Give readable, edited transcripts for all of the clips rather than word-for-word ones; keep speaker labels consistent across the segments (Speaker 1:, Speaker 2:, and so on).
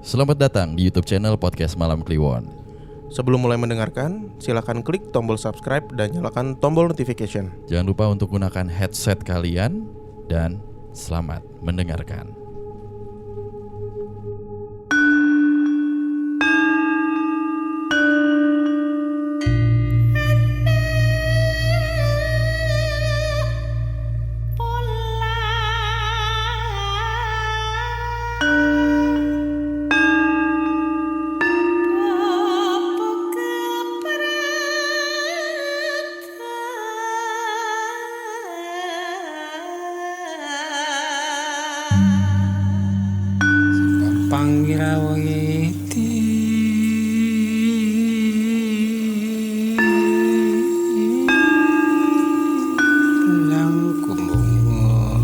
Speaker 1: Selamat datang di YouTube channel Podcast Malam Kliwon.
Speaker 2: Sebelum mulai mendengarkan, silakan klik tombol subscribe dan nyalakan tombol notification.
Speaker 1: Jangan lupa untuk gunakan headset kalian dan selamat mendengarkan.
Speaker 3: Panggirawiti lang kumbungo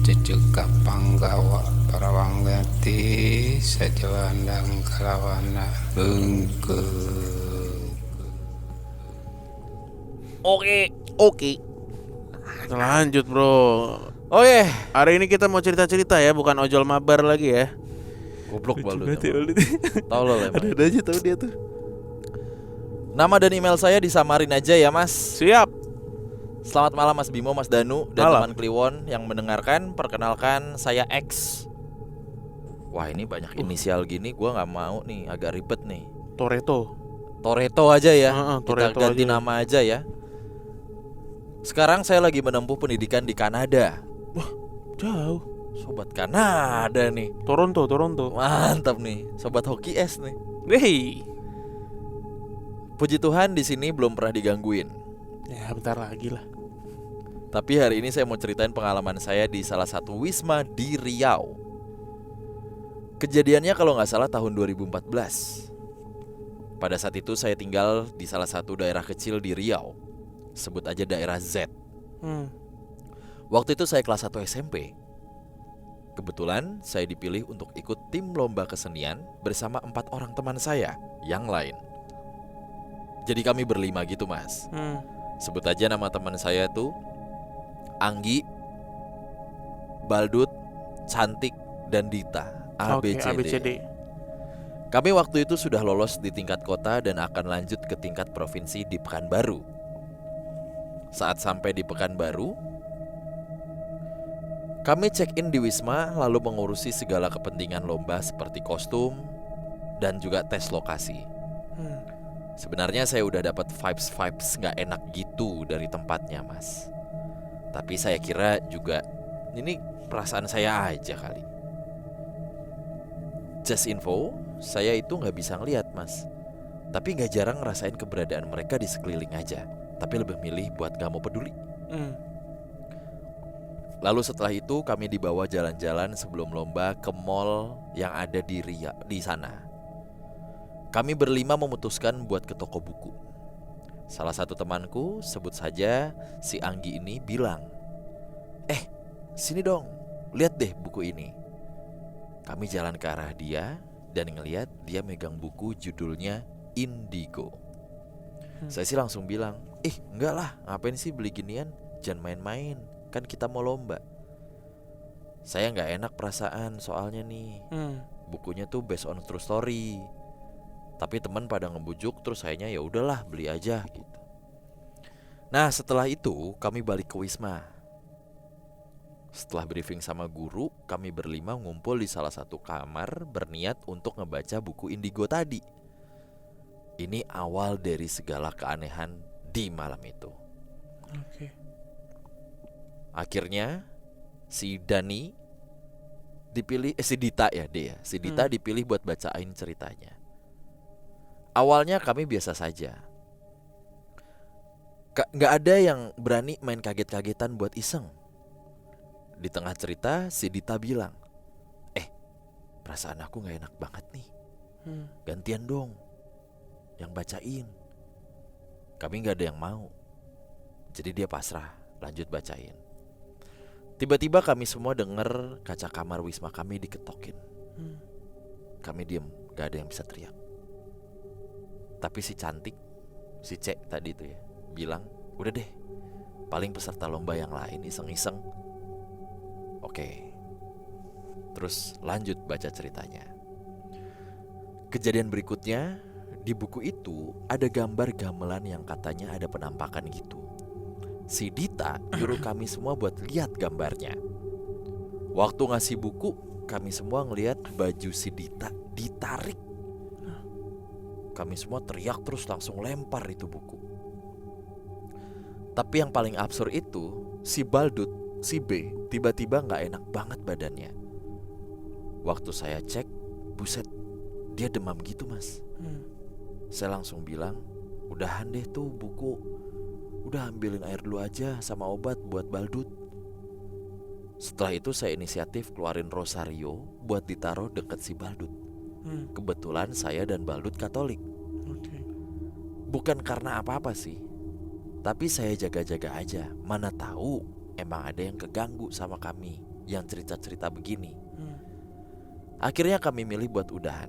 Speaker 3: ceceka panggawa parawanggati sajawandang kalawana bengke.
Speaker 4: Oke.
Speaker 2: Lanjut bro.
Speaker 4: Oke.
Speaker 2: Hari ini kita mau cerita-cerita ya, bukan ojol mabar lagi ya.
Speaker 4: Goblok balut.
Speaker 2: Balut.
Speaker 4: Tolol emang.
Speaker 2: Ada aja tahu dia tuh.
Speaker 4: Nama dan email saya disamarin aja ya Mas.
Speaker 2: Siap.
Speaker 4: Selamat malam Mas Bimo, Mas Danu, dan
Speaker 2: Malam.
Speaker 4: teman Kliwon yang mendengarkan. Perkenalkan saya X. Wah ini banyak inisial gini, gua nggak mau nih, agak ribet nih. Toretto aja ya. Kita
Speaker 2: Toretto
Speaker 4: ganti
Speaker 2: aja.
Speaker 4: nama aja ya. Sekarang saya lagi menempuh pendidikan di Kanada.
Speaker 2: Jauh.
Speaker 4: Sobat Kanada nih.
Speaker 2: Toronto.
Speaker 4: Mantap nih, sobat hoki es nih.
Speaker 2: Wey.
Speaker 4: Puji Tuhan di sini belum pernah digangguin.
Speaker 2: Ya bentar lagi lah.
Speaker 4: Tapi hari ini saya mau ceritain pengalaman saya di salah satu wisma di Riau. Kejadiannya kalau nggak salah tahun 2014. Pada saat itu saya tinggal di salah satu daerah kecil di Riau. Sebut aja daerah Z. Waktu itu saya kelas 1 SMP. Kebetulan saya dipilih untuk ikut tim lomba kesenian bersama 4 orang teman saya yang lain. Jadi kami berlima gitu Mas. Sebut aja nama teman saya tuh Anggi, Baldut, Cantik, dan Dita.
Speaker 2: Oke,
Speaker 4: ABCD.
Speaker 2: ABCD.
Speaker 4: Kami waktu itu sudah lolos di tingkat kota dan akan lanjut ke tingkat provinsi di Pekanbaru. Saat sampai di Pekanbaru, kami check-in di Wisma lalu mengurusi segala kepentingan lomba seperti kostum dan juga tes lokasi. Sebenarnya saya udah dapat vibes gak enak gitu dari tempatnya Mas. Tapi saya kira juga ini perasaan saya aja kali. Just info, saya itu gak bisa ngeliat Mas. Tapi gak jarang ngerasain keberadaan mereka di sekeliling aja. Tapi lebih milih buat gak mau peduli. Lalu setelah itu kami dibawa jalan-jalan sebelum lomba ke mall yang ada di Riau di sana. Kami berlima memutuskan buat ke toko buku. Salah satu temanku, sebut saja si Anggi ini, bilang, sini dong, lihat deh buku ini. Kami jalan ke arah dia dan ngeliat dia megang buku judulnya Indigo. Saya sih langsung bilang, enggak lah, ngapain sih beli ginian, jangan main-main. Kan kita mau lomba. Saya gak enak perasaan soalnya nih. Bukunya tuh based on true story. Tapi teman pada ngebujuk, terus sayanya ya udahlah beli aja gitu. Nah setelah itu kami balik ke Wisma. Setelah briefing sama guru, kami berlima ngumpul di salah satu kamar berniat untuk ngebaca buku Indigo tadi. Ini awal dari segala keanehan di malam itu.
Speaker 2: Oke.
Speaker 4: Akhirnya si Dani dipilih, si Dita ya dia. Si Dita dipilih buat bacain ceritanya. Awalnya kami biasa saja. Gak ada yang berani main kaget-kagetan buat iseng. Di tengah cerita si Dita bilang, perasaan aku gak enak banget nih. Gantian dong yang bacain. Kami gak ada yang mau. Jadi dia pasrah, lanjut bacain. Tiba-tiba kami semua dengar kaca kamar Wisma kami diketokin. Kami diem, gak ada yang bisa teriak. Tapi si Cantik, si Cek tadi itu ya, bilang, udah deh, paling peserta lomba yang lain iseng-iseng. Oke. Terus lanjut baca ceritanya. Kejadian berikutnya, di buku itu ada gambar gamelan yang katanya ada penampakan gitu. Si Dita nyuruh kami semua buat lihat gambarnya. Waktu ngasih buku, kami semua ngelihat baju si Dita ditarik. Kami semua teriak terus langsung lempar itu buku. Tapi yang paling absurd itu, si Baldut, si B, tiba-tiba gak enak banget badannya. Waktu saya cek, buset, dia demam gitu mas. Saya langsung bilang, udahan deh tuh buku, udah ambilin air dulu aja sama obat buat Baldut. Setelah itu saya inisiatif keluarin rosario buat ditaruh deket si Baldut. Kebetulan saya dan Baldut Katolik. Bukan karena apa-apa sih, tapi saya jaga-jaga aja. Mana tahu emang ada yang keganggu sama kami yang cerita-cerita begini. Akhirnya kami milih buat udahan.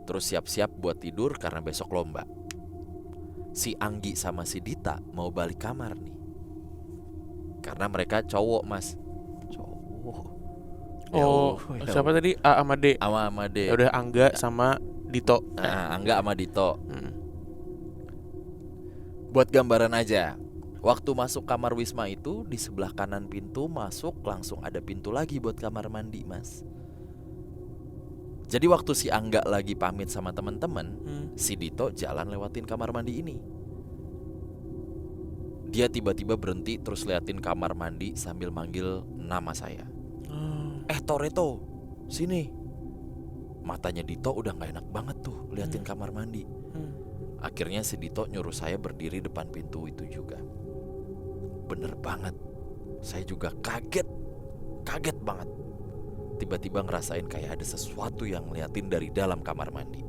Speaker 4: Terus siap-siap buat tidur karena besok lomba. Si Anggi sama si Dita mau balik kamar nih. Karena mereka cowok mas. Cowok.
Speaker 2: Siapa tadi? A sama D.
Speaker 4: Sama D.
Speaker 2: Ya udah Angga sama Dito.
Speaker 4: Angga sama Dito. Buat gambaran aja, waktu masuk kamar Wisma itu di sebelah kanan pintu masuk langsung ada pintu lagi buat kamar mandi mas. Jadi waktu si Angga lagi pamit sama teman-teman, si Dito jalan lewatin kamar mandi ini. Dia tiba-tiba berhenti terus liatin kamar mandi sambil manggil nama saya. Toreto, sini. Matanya Dito udah gak enak banget tuh liatin kamar mandi. Akhirnya si Dito nyuruh saya berdiri depan pintu itu juga. Bener banget, saya juga kaget banget. Tiba-tiba ngerasain kayak ada sesuatu yang ngeliatin dari dalam kamar mandi.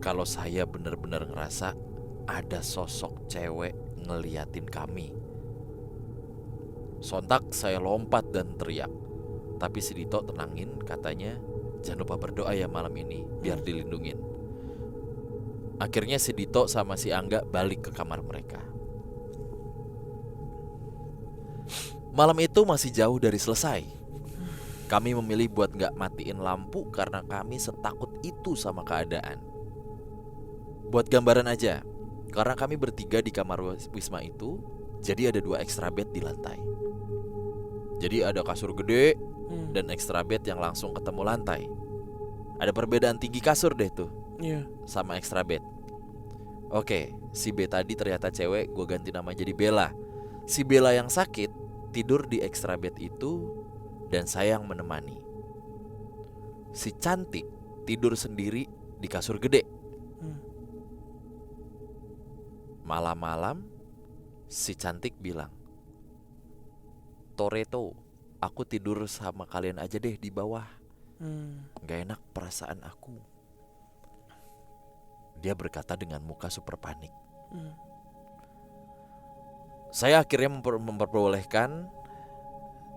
Speaker 4: Kalau saya bener-bener ngerasa ada sosok cewek ngeliatin kami. Sontak saya lompat dan teriak. Tapi si Dito tenangin, katanya jangan lupa berdoa ya malam ini biar dilindungin. Akhirnya si Dito sama si Angga balik ke kamar mereka. Malam itu masih jauh dari selesai. Kami memilih buat gak matiin lampu karena kami setakut itu sama keadaan. Buat gambaran aja, karena kami bertiga di kamar Wisma itu, jadi ada 2 extra bed di lantai. Jadi ada kasur gede dan extra bed yang langsung ketemu lantai. Ada perbedaan tinggi kasur deh tuh sama extra bed. Oke, si B tadi ternyata cewek, gue ganti nama jadi Bella. Si Bella yang sakit tidur di extra bed itu dan saya yang menemani. Si cantik tidur sendiri di kasur gede. Malam-malam si cantik bilang, Toreto, aku tidur sama kalian aja deh di bawah. Gak enak perasaan aku. Dia berkata dengan muka super panik. Saya akhirnya memperbolehkan,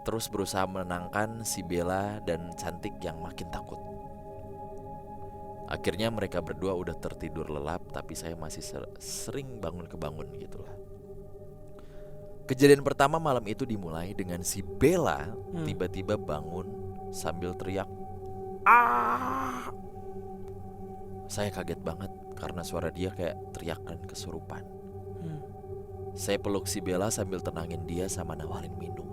Speaker 4: terus berusaha menenangkan si Bella dan cantik yang makin takut. Akhirnya mereka berdua udah tertidur lelap, tapi saya masih sering bangun-kebangun gitulah. Kejadian pertama malam itu dimulai dengan si Bella tiba-tiba bangun sambil teriak, "Ah!" Saya kaget banget karena suara dia kayak teriakan kesurupan. Saya peluk si Bella sambil tenangin dia sama nawarin minum.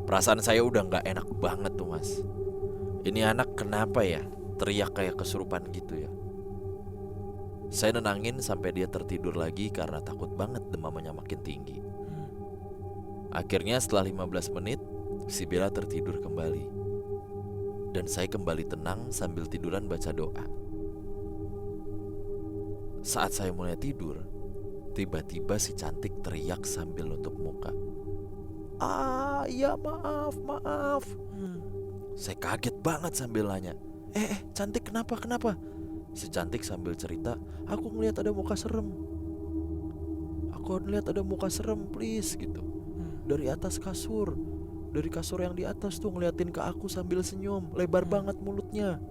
Speaker 4: Perasaan saya udah gak enak banget tuh mas. Ini anak kenapa ya teriak kayak kesurupan gitu ya. Saya nenangin sampai dia tertidur lagi karena takut banget demamnya makin tinggi. Akhirnya setelah 15 menit si Bella tertidur kembali. Dan saya kembali tenang sambil tiduran baca doa. Saat saya mulai tidur, tiba-tiba si cantik teriak sambil nutup muka, "Ya maaf." Saya kaget banget sambil nanya, cantik kenapa? Si cantik sambil cerita, "Aku ngeliat ada muka serem. Please," gitu. Dari atas kasur. Dari kasur yang di atas tuh ngeliatin ke aku sambil senyum. Lebar banget mulutnya.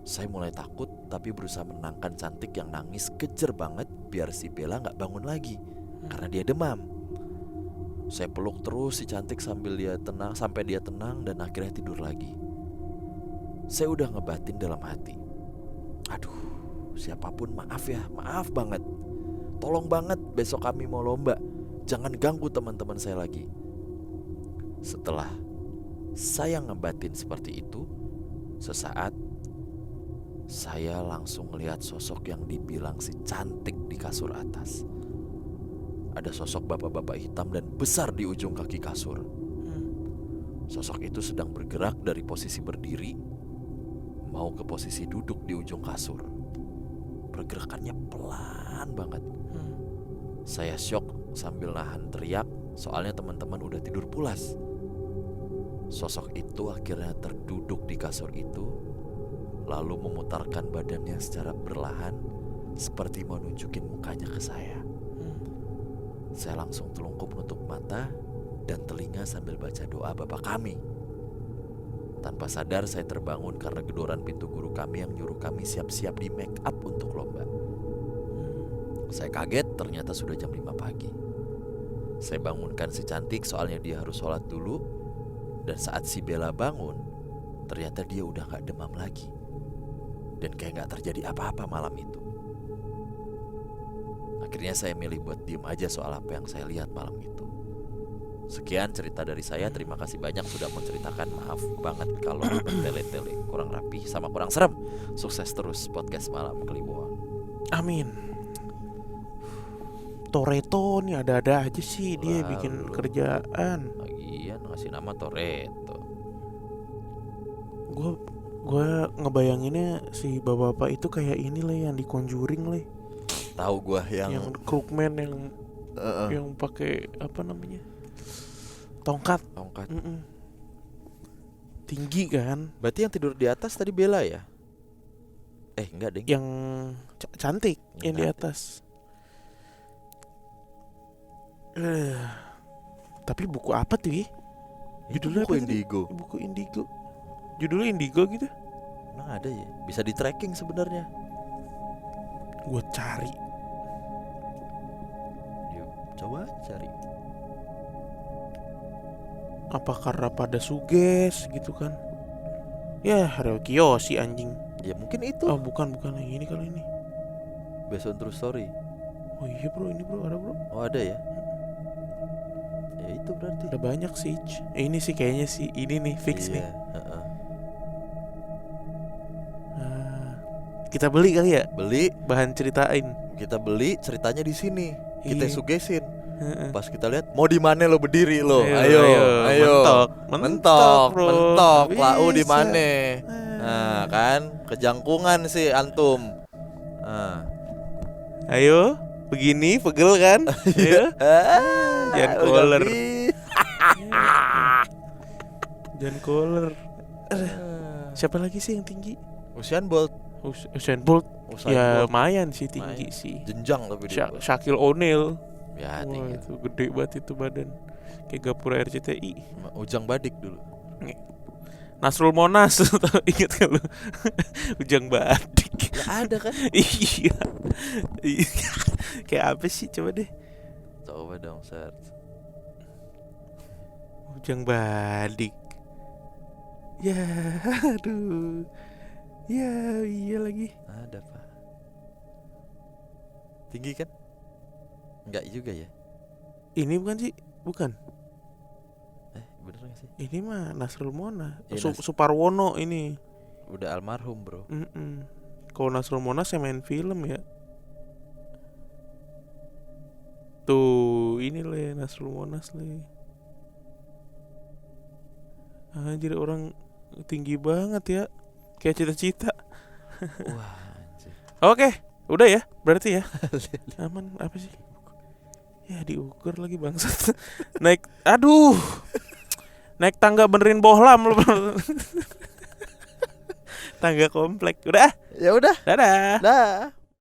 Speaker 4: Saya mulai takut tapi berusaha menenangkan cantik yang nangis kejer banget biar si Bella gak bangun lagi karena dia demam. Saya peluk terus si cantik sampai dia tenang dan akhirnya tidur lagi. Saya udah ngebatin dalam hati, aduh, siapapun maaf ya, maaf banget. Tolong banget besok kami mau lomba, jangan ganggu teman-teman saya lagi. Setelah saya ngebatin seperti itu, sesaat saya langsung melihat sosok yang dibilang si cantik di kasur atas. Ada sosok bapak-bapak hitam dan besar di ujung kaki kasur. Sosok itu sedang bergerak dari posisi berdiri mau ke posisi duduk di ujung kasur. Pergerakannya pelan banget. Saya syok sambil nahan teriak, soalnya teman-teman udah tidur pulas. Sosok itu akhirnya terduduk di kasur itu, lalu memutarkan badannya secara perlahan, seperti mau nunjukin mukanya ke saya. Saya langsung telungkup menutup mata dan telinga sambil baca doa Bapak kami. Tanpa sadar saya terbangun karena gedoran pintu guru kami yang nyuruh kami siap-siap di make up untuk lomba. Saya kaget, ternyata sudah jam 5 pagi. Saya bangunkan si cantik soalnya dia harus sholat dulu. Dan saat si Bella bangun, ternyata dia udah gak demam lagi. Dan kayak gak terjadi apa-apa malam itu. Akhirnya saya milih buat diem aja soal apa yang saya lihat malam itu. Sekian cerita dari saya. Terima kasih banyak sudah menceritakan. Maaf banget kalau bertele-tele, kurang rapi sama kurang serem. Sukses terus podcast Malam Kliwon.
Speaker 2: Amin. Toretto nih ada-ada aja sih dia
Speaker 4: Lalu.
Speaker 2: bikin kerjaan.
Speaker 4: Lagian ngasih nama Toretto.
Speaker 2: Gue ngebayanginnya si bapak-bapak itu kayak ini lah yang di Conjuring lah.
Speaker 4: Tahu gua
Speaker 2: Yang Crookman yang pakai apa namanya? Tongkat. Tinggi kan?
Speaker 4: Berarti yang tidur di atas tadi Bella ya? Enggak deh.
Speaker 2: Yang cantik yang di
Speaker 4: Enggak.
Speaker 2: atas. Tapi buku apa tuh ya? Judulnya
Speaker 4: buku
Speaker 2: apa tadi?
Speaker 4: Indigo.
Speaker 2: Buku Indigo. Judulnya Indigo gitu.
Speaker 4: Emang ada ya? Bisa di tracking sebenarnya.
Speaker 2: Gue cari.
Speaker 4: Yuk, coba cari.
Speaker 2: Apa karena pada suges gitu kan? Ya, Reo Kiyoshi anjing.
Speaker 4: Ya mungkin itu.
Speaker 2: Oh, bukan yang ini kali ini.
Speaker 4: Based on true story.
Speaker 2: Oh iya bro, ini bro, ada bro.
Speaker 4: Oh ada ya? Ya itu berarti.
Speaker 2: Ada banyak sih. Ini sih kayaknya sih, ini nih fix nih.
Speaker 4: Iya, heeh.
Speaker 2: Kita beli kali ya
Speaker 4: Beli,
Speaker 2: bahan ceritain.
Speaker 4: kita beli ceritanya di sini. Kita
Speaker 2: Iya.
Speaker 4: sugesin.
Speaker 2: Heeh.
Speaker 4: Pas kita lihat mau di mana lo berdiri lo. Ayo.
Speaker 2: Mentok, bro.
Speaker 4: Mentok. Lau di
Speaker 2: Bisa.
Speaker 4: mana? Nah, kan kejangkungan sih antum. Nah.
Speaker 2: Ayo, begini pegel kan? Ayo. Jangan collar. Jangan collar. Siapa lagi sih yang tinggi?
Speaker 4: Usain Bolt.
Speaker 2: Usain Bolt.
Speaker 4: Usain
Speaker 2: Ya
Speaker 4: Bolt.
Speaker 2: lumayan sih tinggi
Speaker 4: Lumayan.
Speaker 2: sih.
Speaker 4: Jenjang tapi dia.
Speaker 2: Shaquille O'Neal.
Speaker 4: Ya
Speaker 2: Wah,
Speaker 4: tinggi.
Speaker 2: itu gede banget itu badan. Kayak Gapura RCTI.
Speaker 4: Ujang Badik dulu.
Speaker 2: Nasrul Monas. Ingat kan lu? Ujang Badik.
Speaker 4: Ya ada kan?
Speaker 2: Iya. Kayak apa sih coba deh.
Speaker 4: Coba dong search.
Speaker 2: Ujang Badik. Ya, aduh. Ya, iya lagi.
Speaker 4: Ada pak. Tinggi kan? Enggak juga ya?
Speaker 2: Ini bukan sih? Bukan.
Speaker 4: Bener gak sih?
Speaker 2: Ini mah Nasrul Monas.
Speaker 4: Iya,
Speaker 2: Suparwono ini.
Speaker 4: Udah almarhum bro.
Speaker 2: Kalau Nasrul Monas yang main film ya. Tuh, ini lah Nasrul Monas lah. Anjir orang tinggi banget ya. Kayak cita-cita.
Speaker 4: Wah anjir.
Speaker 2: Oke, udah ya, berarti ya. Aman apa sih? Ya diukur lagi bangsat. Naik, aduh. Naik tangga benerin bohlam lu. Tangga komplek. Udah.
Speaker 4: Ya udah.
Speaker 2: Dadah.
Speaker 4: Dah.